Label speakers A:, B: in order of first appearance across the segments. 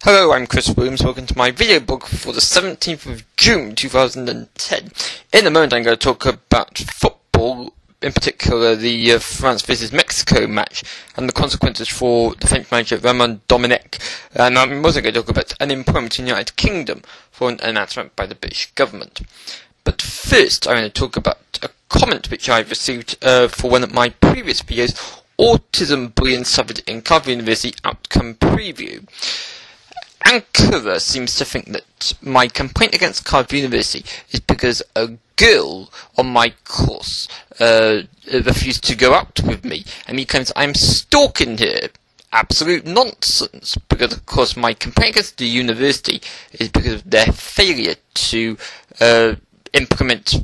A: Hello, I'm Chris Williams. Welcome to my video blog for the 17th of June 2010. In a moment I'm going to talk about football, in particular the France vs Mexico match and the consequences for the French manager Ramon Domenech. And I'm also going to talk about unemployment in the United Kingdom for an announcement by the British government. But first I'm going to talk about a comment which I've received for one of my previous videos, Autism Bullying Suffered in Cardiff University Outcome Preview. Ankara seems to think that my complaint against Cardiff University is because a girl on my course refused to go out with me, and he claims I'm stalking her. Absolute nonsense, because of course my complaint against the university is because of their failure to implement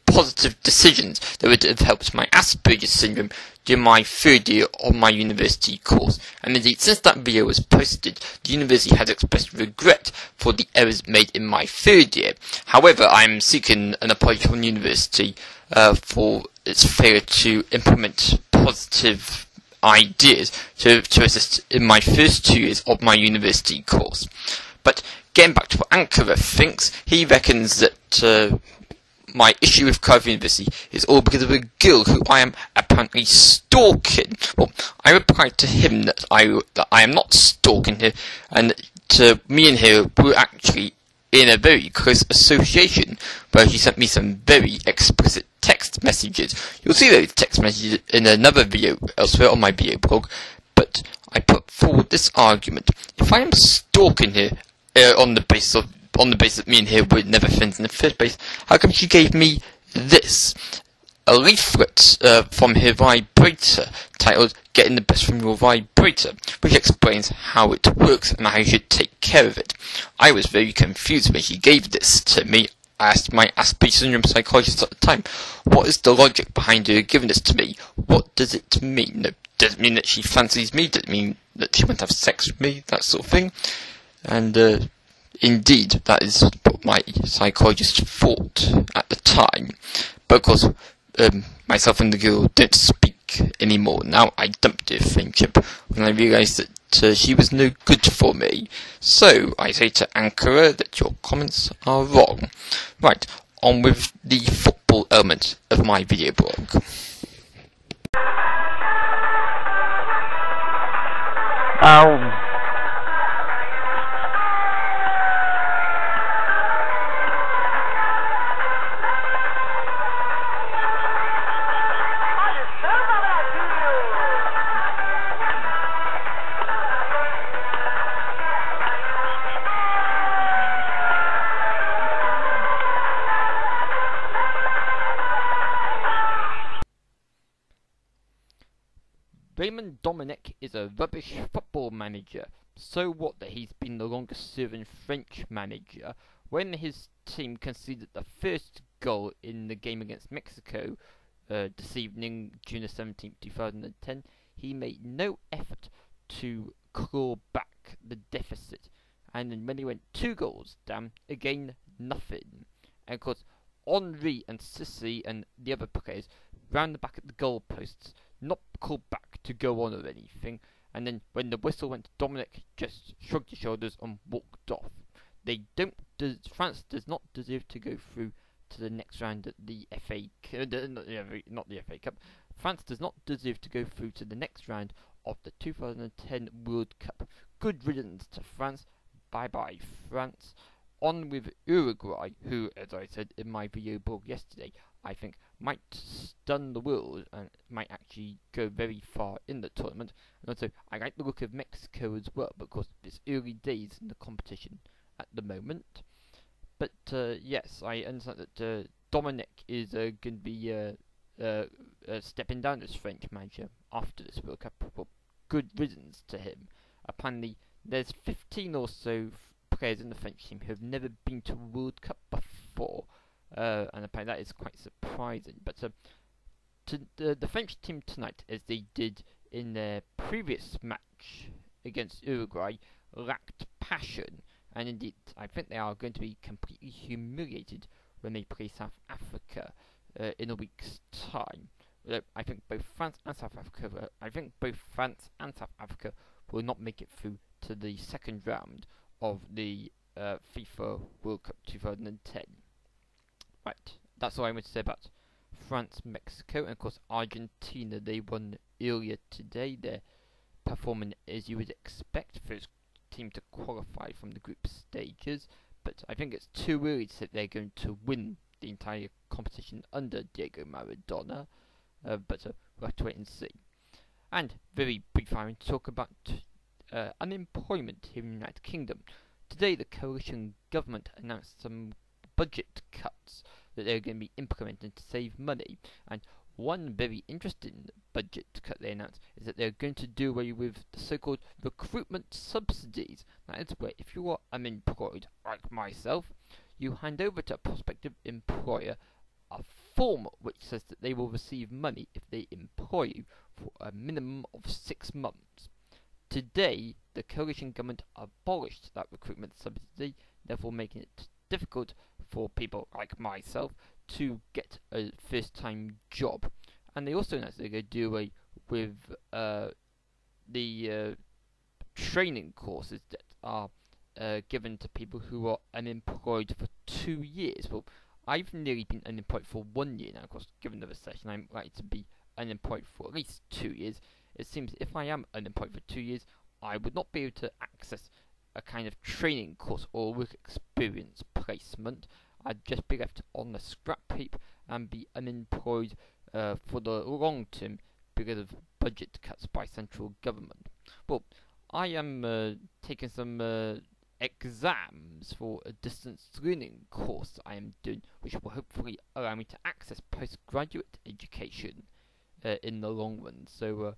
A: positive decisions that would have helped my Asperger's syndrome during my third year on my university course. And indeed, since that video was posted, the university has expressed regret for the errors made in my third year. However, I am seeking an apology from the university for its failure to implement positive ideas to assist in my first 2 years of my university course. But getting back to what Ankara thinks, he reckons that my issue with Cardiff University is all because of a girl who I am apparently stalking. Well, I replied to him that I am not stalking her, and me and her were actually in a very close association, where she sent me some very explicit text messages. You'll see those text messages in another video elsewhere on my video blog, but I put forward this argument. If I am stalking her on the basis that me and her were never friends in the first place, how come she gave me this? A leaflet from her vibrator titled "Getting the Best from Your Vibrator," which explains how it works and how you should take care of it. I was very confused when she gave this to me. I asked my Asperger's syndrome psychologist at the time, what is the logic behind her giving this to me? What does it mean? Does it mean that she fancies me? Does it mean that she wants to have sex with me? That sort of thing. And indeed, that is what my psychologist thought at the time. But of course, myself and the girl don't speak anymore. Now I dumped her friendship when I realised that she was no good for me. So I say to Ankara that your comments are wrong. Right, on with the football element of my video blog. Ramon Domenech is a rubbish football manager. So what that he's been the longest serving French manager. When his team conceded the first goal in the game against Mexico this evening, June 17th, 2010, he made no effort to claw back the deficit. And then when he went 2 goals down, again nothing. And of course, Henri and Sissi and the other players round the back at the goalposts, not called back to go on or anything, and then when the whistle went, Domenech just shrugged his shoulders and walked off. France does not deserve to go through to the next round at the not the FA Cup. France does not deserve to go through to the next round of the 2010 World Cup. Good riddance to France. Bye bye, France. On with Uruguay, who, as I said in my video blog yesterday, I think might stun the world and might actually go very far in the tournament. And also, I like the look of Mexico as well, because it's early days in the competition at the moment. But yes, I understand that Domenech is going to be stepping down as French manager after this World Cup. Well, good riddance to him. Apparently, there's 15 or so players in the French team who have never been to a World Cup before. And apparently that is quite surprising. But the French team tonight, as they did in their previous match against Uruguay, lacked passion. And indeed, I think they are going to be completely humiliated when they play South Africa in a week's time. I think both France and South Africa will not make it through to the second round of the FIFA World Cup 2010. Right, that's all I want to say about France, Mexico, and of course Argentina. They won earlier today. They're performing as you would expect for this team to qualify from the group stages, but I think it's too early to say they're going to win the entire competition under Diego Maradona, but we'll have to wait and see. And very briefly, I'm going to talk about unemployment here in the United Kingdom. Today, the coalition government announced some budget cuts that they're going to be implementing to save money, and one very interesting budget cut they announced is that they're going to do away with the so-called recruitment subsidies. That is where if you are unemployed, like myself, you hand over to a prospective employer a form which says that they will receive money if they employ you for a minimum of 6 months. Today, the coalition government abolished that recruitment subsidy, therefore making it difficult for people like myself to get a first-time job. And they also announced they're going to do away with the training courses that are given to people who are unemployed for 2 years. Well, I've nearly been unemployed for 1 year now. Of course, given the recession, I'm likely to be unemployed for at least 2 years. It seems if I am unemployed for 2 years, I would not be able to access a kind of training course or work experience placement. I'd just be left on the scrap heap and be unemployed for the long term because of budget cuts by central government. Well, I am taking some exams for a distance learning course I am doing, which will hopefully allow me to access postgraduate education in the long run. So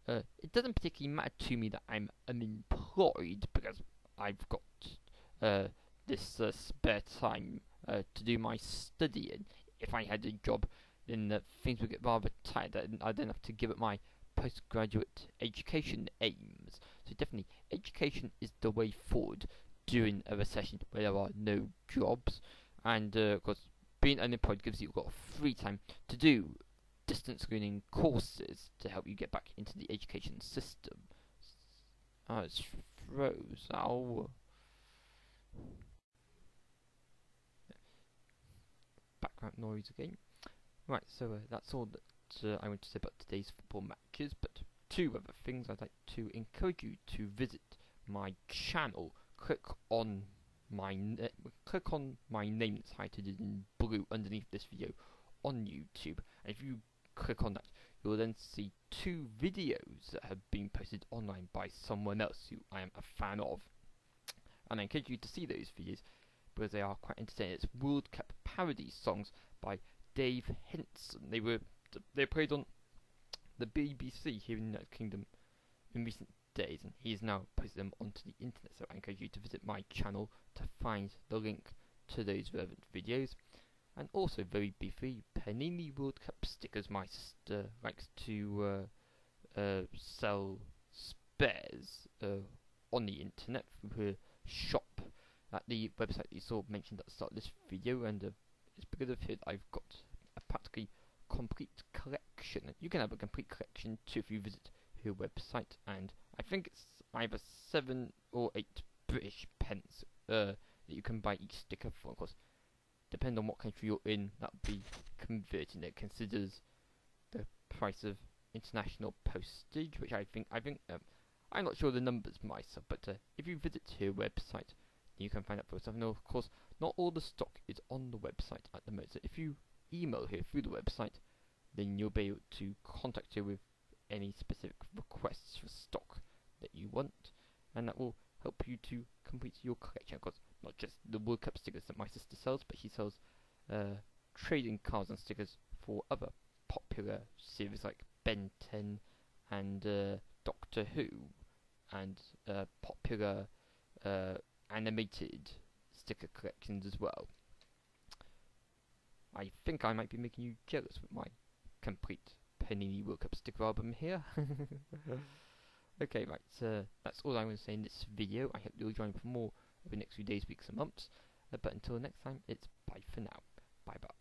A: it doesn't particularly matter to me that I'm unemployed because I've got this spare time to do my studying. If I had a job, then things would get rather tight. I'd then have to give up my postgraduate education aims. So definitely, education is the way forward during a recession where there are no jobs. And of course, being unemployed gives you a lot of free time to do distance learning courses to help you get back into the education system. Oh, it's froze. Ow. Background noise again. Right, so that's all that I want to say about today's football matches, but 2 other things. I'd like to encourage you to visit my channel. Click on my name that's highlighted in blue underneath this video on YouTube, and if you click on that, you'll then see 2 videos that have been posted online by someone else who I am a fan of, and I encourage you to see those videos because they are quite entertaining. It's World Cup parody songs by Dave Henson. They were played on the BBC here in the United Kingdom in recent days, and he has now posted them onto the internet. So I encourage you to visit my channel to find the link to those relevant videos. And also, very briefly, Panini World Cup stickers. My sister likes to sell spares on the internet from her shop at the website that you saw mentioned at the start of this video, and it's because of her that I've got a practically complete collection. You can have a complete collection too if you visit her website, and I think it's either 7 or 8 British pence that you can buy each sticker for. Of course, depending on what country you're in, that would be converting. It considers the price of international postage, which I think I'm not sure the numbers myself, but if you visit her website, you can find out for yourself. And of course, not all the stock is on the website at the moment. So if you email her through the website, then you'll be able to contact her with any specific requests for stock that you want, and that will help you to complete your collection. Of course, not just the World Cup stickers that my sister sells, but she sells trading cards and stickers for other popular series like Ben 10 and Doctor Who, and popular animated sticker collections as well. I think I might be making you jealous with my complete Panini World Cup sticker album here. Okay, right, that's all I'm going to say in this video. I hope you'll join for more over the next few days, weeks and months. But until next time, it's bye for now. Bye bye.